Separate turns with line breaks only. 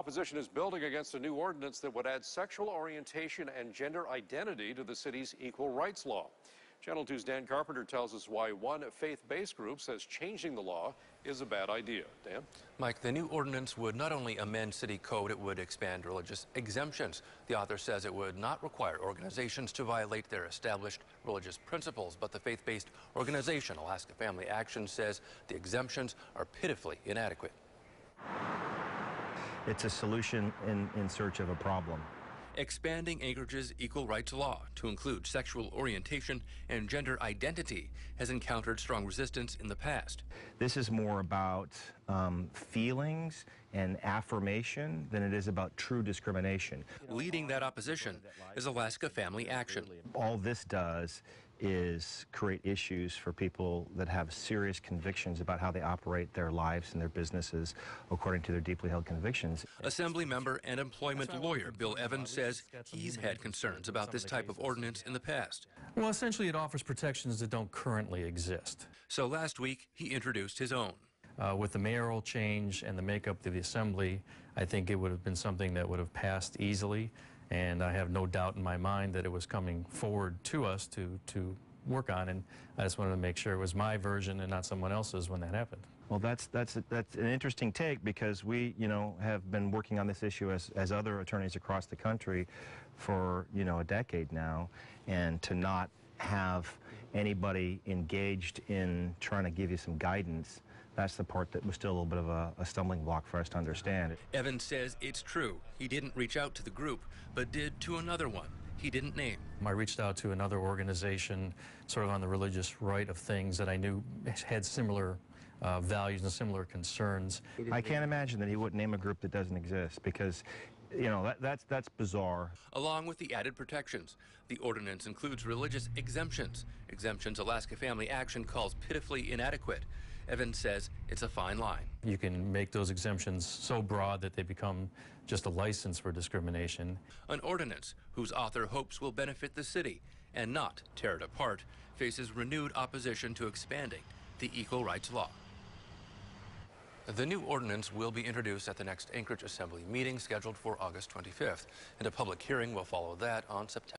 Opposition is building against a new ordinance that would add sexual orientation and gender identity to the city's equal rights law. Channel 2's Dan Carpenter tells us why one faith-based group says changing the law is a bad idea. Dan?
Mike, the new ordinance would not only amend city code, it would expand religious exemptions. The author says it would not require organizations to violate their established religious principles, but the faith-based organization Alaska Family Action says the exemptions are pitifully inadequate.
It's a solution in search of a problem.
Expanding Anchorage's equal rights law to include sexual orientation and gender identity has encountered strong resistance in the past.
This is more about feelings and affirmation than it is about true discrimination.
Leading that opposition is Alaska Family Action.
All this does is create issues for people that have serious convictions about how they operate their lives and their businesses according to their deeply held convictions.
Assembly member and employment lawyer Bill Evans says he's had concerns about this type of ordinance in the past.
Well, essentially it offers protections that don't currently exist.
So last week he introduced his own.
With the mayoral change and the makeup of the assembly, I think it would have been something that would have passed easily, and I have no doubt in my mind that it was coming forward to us to work on, and I just wanted to make sure it was my version and not someone else's when that happened.
Well, that's an interesting take, because we, have been working on this issue as other attorneys across the country for, a decade now, and to not have anybody engaged in trying to give you some guidance, that's the part that was still a little bit of a stumbling block for us to understand.
Evans says it's true. He didn't reach out to the group, but did to another one he didn't name.
I reached out to another organization sort of on the religious right of things that I knew had similar values and similar concerns.
I can't imagine that he wouldn't name a group that doesn't exist, because that's bizarre.
Along with the added protections, the ordinance includes religious exemptions. Exemptions Alaska Family Action calls pitifully inadequate. Evans says it's a fine line.
You can make those exemptions so broad that they become just a license for discrimination.
An ordinance whose author hopes will benefit the city and not tear it apart faces renewed opposition to expanding the equal rights law. The new ordinance will be introduced at the next Anchorage Assembly meeting scheduled for August 25th, and a public hearing will follow that on September